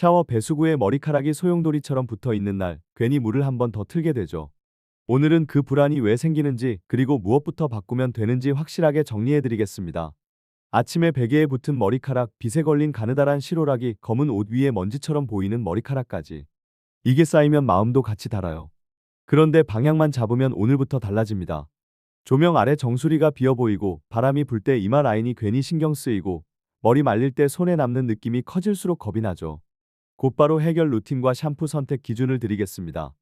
샤워 배수구에 머리카락이 소용돌이처럼 붙어 있는 날, 괜히 물을 한번 더 틀게 되죠. 오늘은 그 불안이 왜 생기는지, 그리고 무엇부터 바꾸면 되는지 확실하게 정리해 드리겠습니다. 아침에 베개에 붙은 머리카락, 빛에 걸린 가느다란 실오라기, 검은 옷 위에 먼지처럼 보이는 머리카락까지. 이게 쌓이면 마음도 같이 달아요. 그런데 방향만 잡으면 오늘부터 달라집니다. 조명 아래 정수리가 비어 보이고, 바람이 불 때 이마 라인이 괜히 신경 쓰이고, 머리 말릴 때 손에 남는 느낌이 커질수록 겁이 나죠. 곧바로 해결 루틴과 샴푸 선택 기준을 드리겠습니다.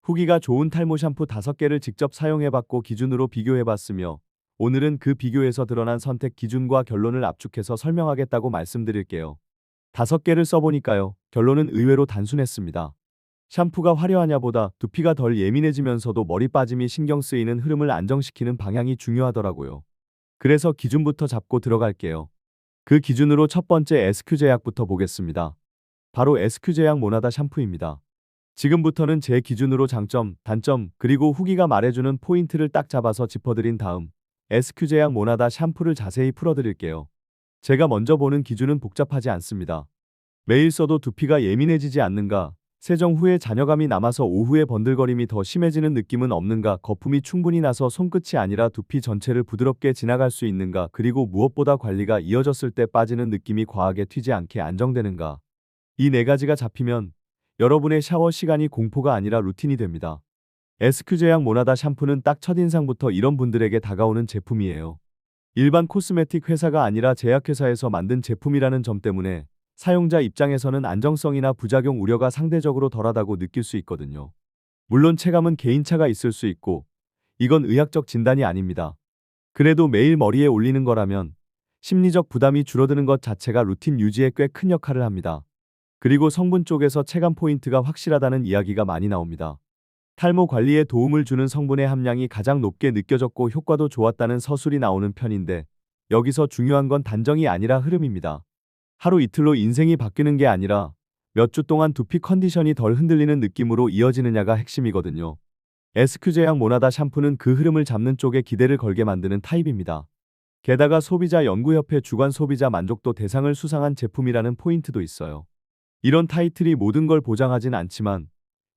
후기가 좋은 탈모 샴푸 5개를 직접 사용해봤고 기준으로 비교해봤으며, 오늘은 그 비교에서 드러난 선택 기준과 결론을 압축해서 설명하겠다고 말씀드릴게요. 5개를 써보니까요, 결론은 의외로 단순했습니다. 샴푸가 화려하냐보다 두피가 덜 예민해지면서도 머리 빠짐이 신경 쓰이는 흐름을 안정시키는 방향이 중요하더라고요. 그래서 기준부터 잡고 들어갈게요. 그 기준으로 첫 번째 SQ제약부터 보겠습니다. 바로 SQ제약 모나다 샴푸입니다. 지금부터는 제 기준으로 장점, 단점, 그리고 후기가 말해주는 포인트를 딱 잡아서 짚어드린 다음 SQ제약 모나다 샴푸를 자세히 풀어드릴게요. 제가 먼저 보는 기준은 복잡하지 않습니다. 매일 써도 두피가 예민해지지 않는가, 세정 후에 잔여감이 남아서 오후에 번들거림이 더 심해지는 느낌은 없는가, 거품이 충분히 나서 손끝이 아니라 두피 전체를 부드럽게 지나갈 수 있는가, 그리고 무엇보다 관리가 이어졌을 때 빠지는 느낌이 과하게 튀지 않게 안정되는가. 이 4가지가 잡히면 여러분의 샤워 시간이 공포가 아니라 루틴이 됩니다. SQ제약 모나다 샴푸는 딱 첫인상부터 이런 분들에게 다가오는 제품이에요. 일반 코스메틱 회사가 아니라 제약회사에서 만든 제품이라는 점 때문에 사용자 입장에서는 안정성이나 부작용 우려가 상대적으로 덜하다고 느낄 수 있거든요. 물론 체감은 개인차가 있을 수 있고, 이건 의학적 진단이 아닙니다. 그래도 매일 머리에 올리는 거라면 심리적 부담이 줄어드는 것 자체가 루틴 유지에 꽤 큰 역할을 합니다. 그리고 성분 쪽에서 체감 포인트가 확실하다는 이야기가 많이 나옵니다. 탈모 관리에 도움을 주는 성분의 함량이 가장 높게 느껴졌고 효과도 좋았다는 서술이 나오는 편인데, 여기서 중요한 건 단정이 아니라 흐름입니다. 하루 이틀로 인생이 바뀌는 게 아니라 몇 주 동안 두피 컨디션이 덜 흔들리는 느낌으로 이어지느냐가 핵심이거든요. SQ제약 모나다 샴푸는 그 흐름을 잡는 쪽에 기대를 걸게 만드는 타입입니다. 게다가 소비자연구협회 주간 소비자 만족도 대상을 수상한 제품이라는 포인트도 있어요. 이런 타이틀이 모든 걸 보장하진 않지만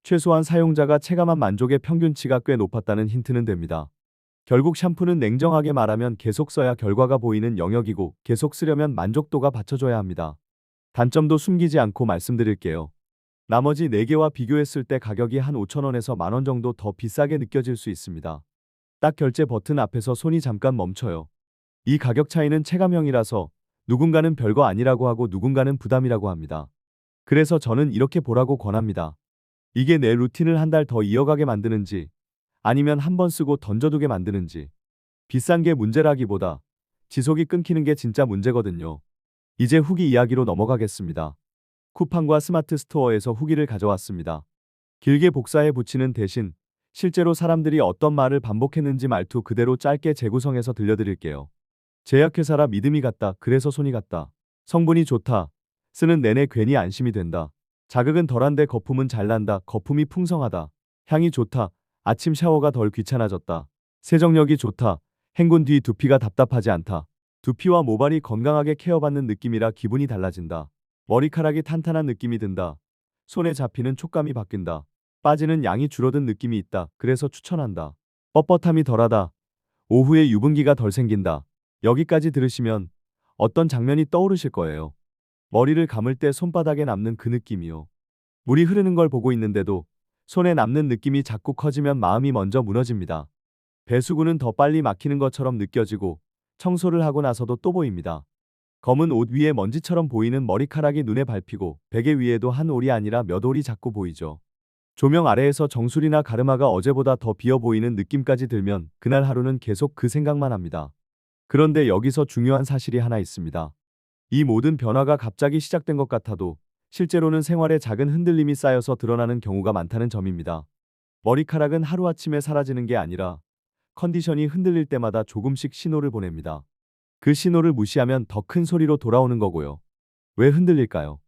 최소한 사용자가 체감한 만족의 평균치가 꽤 높았다는 힌트는 됩니다. 결국 샴푸는 냉정하게 말하면 계속 써야 결과가 보이는 영역이고, 계속 쓰려면 만족도가 받쳐줘야 합니다. 단점도 숨기지 않고 말씀드릴게요. 나머지 4개와 비교했을 때 가격이 한 5,000원에서 10,000원 정도 더 비싸게 느껴질 수 있습니다. 딱 결제 버튼 앞에서 손이 잠깐 멈춰요. 이 가격 차이는 체감형이라서 누군가는 별거 아니라고 하고 누군가는 부담이라고 합니다. 그래서 저는 이렇게 보라고 권합니다. 이게 내 루틴을 한 달 더 이어가게 만드는지, 아니면 한 번 쓰고 던져두게 만드는지. 비싼 게 문제라기보다 지속이 끊기는 게 진짜 문제거든요. 이제 후기 이야기로 넘어가겠습니다. 쿠팡과 스마트 스토어에서 후기를 가져왔습니다. 길게 복사해 붙이는 대신 실제로 사람들이 어떤 말을 반복했는지 말투 그대로 짧게 재구성해서 들려드릴게요. 제약회사라 믿음이 갔다. 그래서 손이 갔다. 성분이 좋다. 쓰는 내내 괜히 안심이 된다. 자극은 덜한데 거품은 잘 난다. 거품이 풍성하다. 향이 좋다. 아침 샤워가 덜 귀찮아졌다. 세정력이 좋다. 헹군 뒤 두피가 답답하지 않다. 두피와 모발이 건강하게 케어받는 느낌이라 기분이 달라진다. 머리카락이 탄탄한 느낌이 든다. 손에 잡히는 촉감이 바뀐다. 빠지는 양이 줄어든 느낌이 있다. 그래서 추천한다. 뻣뻣함이 덜하다. 오후에 유분기가 덜 생긴다. 여기까지 들으시면 어떤 장면이 떠오르실 거예요. 머리를 감을 때 손바닥에 남는 그 느낌이요. 물이 흐르는 걸 보고 있는데도 손에 남는 느낌이 자꾸 커지면 마음이 먼저 무너집니다. 배수구는 더 빨리 막히는 것처럼 느껴지고 청소를 하고 나서도 또 보입니다. 검은 옷 위에 먼지처럼 보이는 머리카락이 눈에 밟히고 베개 위에도 한 올이 아니라 몇 올이 자꾸 보이죠. 조명 아래에서 정수리나 가르마가 어제보다 더 비어 보이는 느낌까지 들면 그날 하루는 계속 그 생각만 합니다. 그런데 여기서 중요한 사실이 하나 있습니다. 이 모든 변화가 갑자기 시작된 것 같아도 실제로는 생활에 작은 흔들림이 쌓여서 드러나는 경우가 많다는 점입니다. 머리카락은 하루아침에 사라지는 게 아니라 컨디션이 흔들릴 때마다 조금씩 신호를 보냅니다. 그 신호를 무시하면 더 큰 소리로 돌아오는 거고요. 왜 흔들릴까요?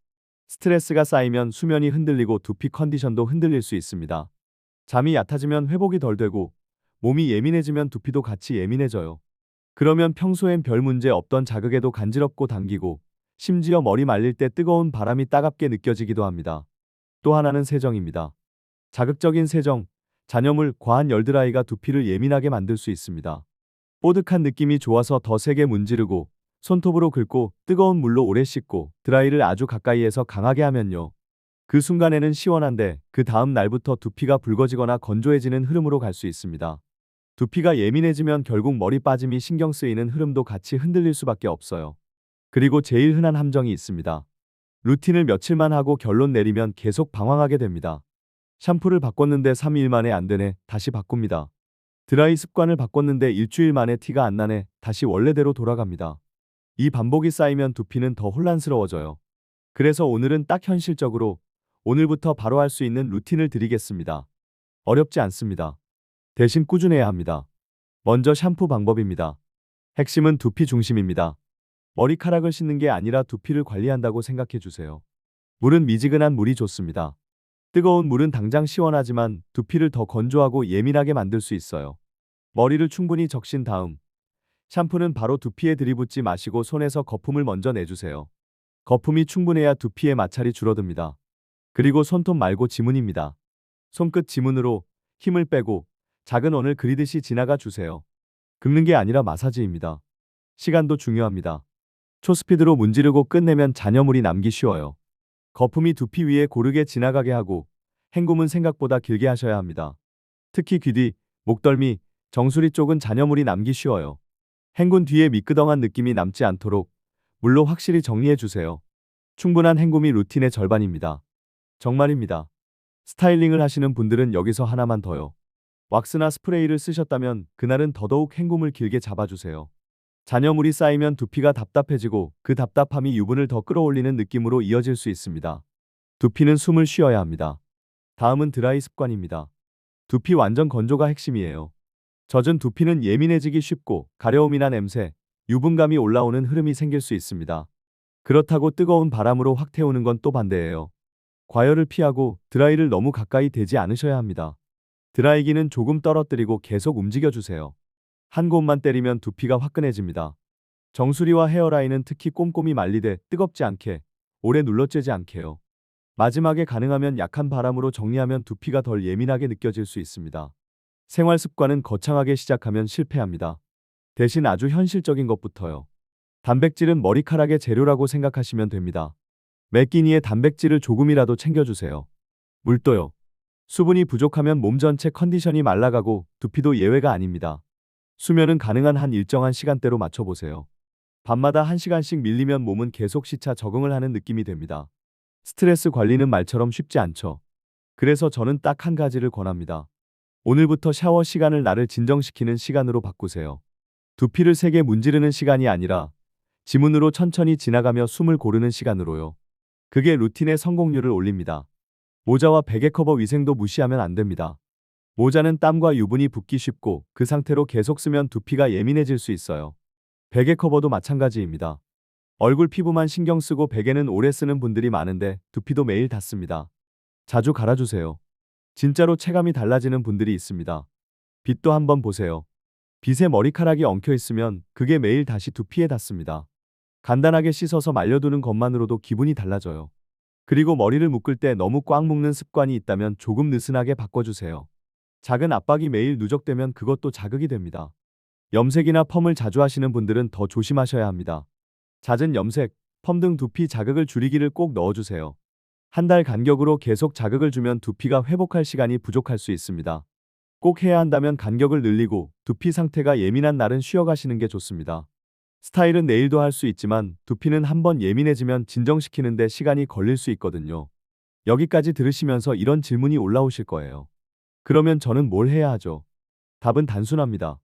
스트레스가 쌓이면 수면이 흔들리고 두피 컨디션도 흔들릴 수 있습니다. 잠이 얕아지면 회복이 덜 되고 몸이 예민해지면 두피도 같이 예민해져요. 그러면 평소엔 별 문제 없던 자극에도 간지럽고 당기고 심지어 머리 말릴 때 뜨거운 바람이 따갑게 느껴지기도 합니다. 또 하나는 세정입니다. 자극적인 세정, 잔여물, 과한 열드라이가 두피를 예민하게 만들 수 있습니다. 뽀득한 느낌이 좋아서 더 세게 문지르고 손톱으로 긁고 뜨거운 물로 오래 씻고 드라이를 아주 가까이에서 강하게 하면요. 그 순간에는 시원한데 그 다음 날부터 두피가 붉어지거나 건조해지는 흐름으로 갈 수 있습니다. 두피가 예민해지면 결국 머리 빠짐이 신경 쓰이는 흐름도 같이 흔들릴 수밖에 없어요. 그리고 제일 흔한 함정이 있습니다. 루틴을 며칠만 하고 결론 내리면 계속 방황하게 됩니다. 샴푸를 바꿨는데 3일 만에 안 되네, 다시 바꿉니다. 드라이 습관을 바꿨는데 일주일 만에 티가 안 나네, 다시 원래대로 돌아갑니다. 이 반복이 쌓이면 두피는 더 혼란스러워져요. 그래서 오늘은 딱 현실적으로 오늘부터 바로 할 수 있는 루틴을 드리겠습니다. 어렵지 않습니다. 대신 꾸준해야 합니다. 먼저 샴푸 방법입니다. 핵심은 두피 중심입니다. 머리카락을 씻는 게 아니라 두피를 관리한다고 생각해 주세요. 물은 미지근한 물이 좋습니다. 뜨거운 물은 당장 시원하지만 두피를 더 건조하고 예민하게 만들 수 있어요. 머리를 충분히 적신 다음 샴푸는 바로 두피에 들이붓지 마시고 손에서 거품을 먼저 내주세요. 거품이 충분해야 두피의 마찰이 줄어듭니다. 그리고 손톱 말고 지문입니다. 손끝 지문으로 힘을 빼고 작은 원을 그리듯이 지나가 주세요. 긁는 게 아니라 마사지입니다. 시간도 중요합니다. 초스피드로 문지르고 끝내면 잔여물이 남기 쉬워요. 거품이 두피 위에 고르게 지나가게 하고 헹굼은 생각보다 길게 하셔야 합니다. 특히 귀 뒤, 목덜미, 정수리 쪽은 잔여물이 남기 쉬워요. 헹군 뒤에 미끄덩한 느낌이 남지 않도록 물로 확실히 정리해 주세요. 충분한 헹굼이 루틴의 절반입니다. 정말입니다. 스타일링을 하시는 분들은 여기서 하나만 더요. 왁스나 스프레이를 쓰셨다면 그날은 더더욱 헹굼을 길게 잡아주세요. 잔여물이 쌓이면 두피가 답답해지고 그 답답함이 유분을 더 끌어올리는 느낌으로 이어질 수 있습니다. 두피는 숨을 쉬어야 합니다. 다음은 드라이 습관입니다. 두피 완전 건조가 핵심이에요. 젖은 두피는 예민해지기 쉽고 가려움이나 냄새, 유분감이 올라오는 흐름이 생길 수 있습니다. 그렇다고 뜨거운 바람으로 확 태우는 건 또 반대예요. 과열을 피하고 드라이를 너무 가까이 대지 않으셔야 합니다. 드라이기는 조금 떨어뜨리고 계속 움직여주세요. 한 곳만 때리면 두피가 화끈해집니다. 정수리와 헤어라인은 특히 꼼꼼히 말리되 뜨겁지 않게, 오래 눌러쬐지 않게요. 마지막에 가능하면 약한 바람으로 정리하면 두피가 덜 예민하게 느껴질 수 있습니다. 생활 습관은 거창하게 시작하면 실패합니다. 대신 아주 현실적인 것부터요. 단백질은 머리카락의 재료라고 생각하시면 됩니다. 매 끼니에 단백질을 조금이라도 챙겨주세요. 물도요. 수분이 부족하면 몸 전체 컨디션이 말라가고 두피도 예외가 아닙니다. 수면은 가능한 한 일정한 시간대로 맞춰보세요. 밤마다 1시간씩 밀리면 몸은 계속 시차 적응을 하는 느낌이 됩니다. 스트레스 관리는 말처럼 쉽지 않죠. 그래서 저는 딱 한 가지를 권합니다. 오늘부터 샤워 시간을 나를 진정시키는 시간으로 바꾸세요. 두피를 세게 문지르는 시간이 아니라 지문으로 천천히 지나가며 숨을 고르는 시간으로요. 그게 루틴의 성공률을 올립니다. 모자와 베개 커버 위생도 무시하면 안 됩니다. 모자는 땀과 유분이 붙기 쉽고 그 상태로 계속 쓰면 두피가 예민해질 수 있어요. 베개 커버도 마찬가지입니다. 얼굴 피부만 신경 쓰고 베개는 오래 쓰는 분들이 많은데 두피도 매일 닿습니다. 자주 갈아주세요. 진짜로 체감이 달라지는 분들이 있습니다. 빛도 한번 보세요. 빛에 머리카락이 엉켜 있으면 그게 매일 다시 두피에 닿습니다. 간단하게 씻어서 말려두는 것만으로도 기분이 달라져요. 그리고 머리를 묶을 때 너무 꽉 묶는 습관이 있다면 조금 느슨하게 바꿔주세요. 작은 압박이 매일 누적되면 그것도 자극이 됩니다. 염색이나 펌을 자주 하시는 분들은 더 조심하셔야 합니다. 잦은 염색, 펌 등 두피 자극을 줄이기를 꼭 넣어주세요. 한 달 간격으로 계속 자극을 주면 두피가 회복할 시간이 부족할 수 있습니다. 꼭 해야 한다면 간격을 늘리고 두피 상태가 예민한 날은 쉬어가시는 게 좋습니다. 스타일은 내일도 할 수 있지만 두피는 한번 예민해지면 진정시키는데 시간이 걸릴 수 있거든요. 여기까지 들으시면서 이런 질문이 올라오실 거예요. 그러면 저는 뭘 해야 하죠? 답은 단순합니다.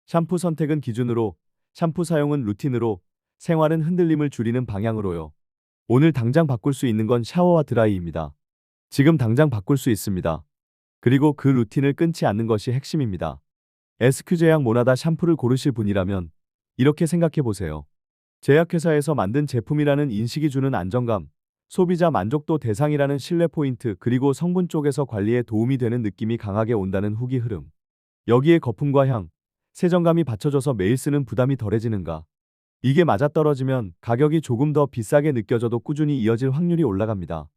샴푸 선택은 기준으로, 샴푸 사용은 루틴으로, 생활은 흔들림을 줄이는 방향으로요. 오늘 당장 바꿀 수 있는 건 샤워와 드라이입니다. 지금 당장 바꿀 수 있습니다. 그리고 그 루틴을 끊지 않는 것이 핵심입니다. SQ 제약 모나다 샴푸를 고르실 분이라면 이렇게 생각해 보세요. 제약회사에서 만든 제품이라는 인식이 주는 안정감, 소비자 만족도 대상이라는 신뢰 포인트, 그리고 성분 쪽에서 관리에 도움이 되는 느낌이 강하게 온다는 후기 흐름. 여기에 거품과 향, 세정감이 받쳐져서 매일 쓰는 부담이 덜해지는가? 이게 맞아떨어지면 가격이 조금 더 비싸게 느껴져도 꾸준히 이어질 확률이 올라갑니다.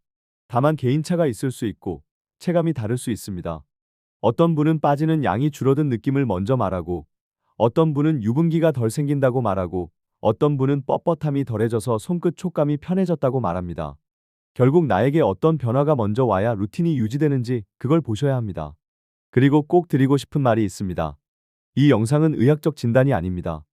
다만 개인차가 있을 수 있고 체감이 다를 수 있습니다. 어떤 분은 빠지는 양이 줄어든 느낌을 먼저 말하고, 어떤 분은 유분기가 덜 생긴다고 말하고, 어떤 분은 뻣뻣함이 덜해져서 손끝 촉감이 편해졌다고 말합니다. 결국 나에게 어떤 변화가 먼저 와야 루틴이 유지되는지 그걸 보셔야 합니다. 그리고 꼭 드리고 싶은 말이 있습니다. 이 영상은 의학적 진단이 아닙니다.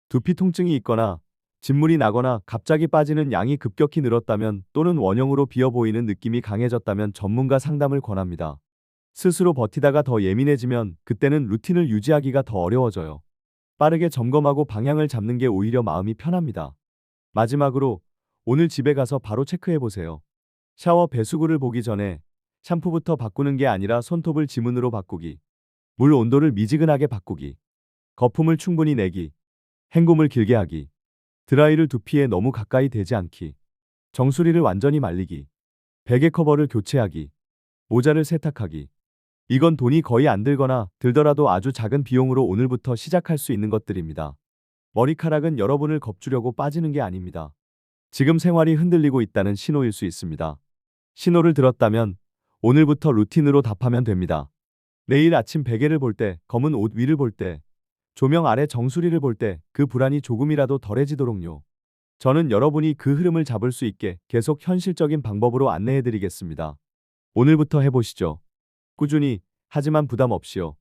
두피 통증이 있거나 진물이 나거나 갑자기 빠지는 양이 급격히 늘었다면 또는 원형으로 비어 보이는 느낌이 강해졌다면 전문가 상담을 권합니다. 스스로 버티다가 더 예민해지면 그때는 루틴을 유지하기가 더 어려워져요. 빠르게 점검하고 방향을 잡는 게 오히려 마음이 편합니다. 마지막으로 오늘 집에 가서 바로 체크해 보세요. 샤워 배수구를 보기 전에 샴푸부터 바꾸는 게 아니라 손톱을 지문으로 바꾸기, 물 온도를 미지근하게 바꾸기, 거품을 충분히 내기, 헹굼을 길게 하기, 드라이를 두피에 너무 가까이 대지 않기, 정수리를 완전히 말리기, 베개 커버를 교체하기, 모자를 세탁하기. 이건 돈이 거의 안 들거나 들더라도 아주 작은 비용으로 오늘부터 시작할 수 있는 것들입니다. 머리카락은 여러분을 겁주려고 빠지는 게 아닙니다. 지금 생활이 흔들리고 있다는 신호일 수 있습니다. 신호를 들었다면 오늘부터 루틴으로 답하면 됩니다. 내일 아침 베개를 볼 때, 검은 옷 위를 볼 때, 조명 아래 정수리를 볼 때 그 불안이 조금이라도 덜해지도록요. 저는 여러분이 그 흐름을 잡을 수 있게 계속 현실적인 방법으로 안내해 드리겠습니다. 오늘부터 해보시죠. 꾸준히, 하지만 부담 없이요.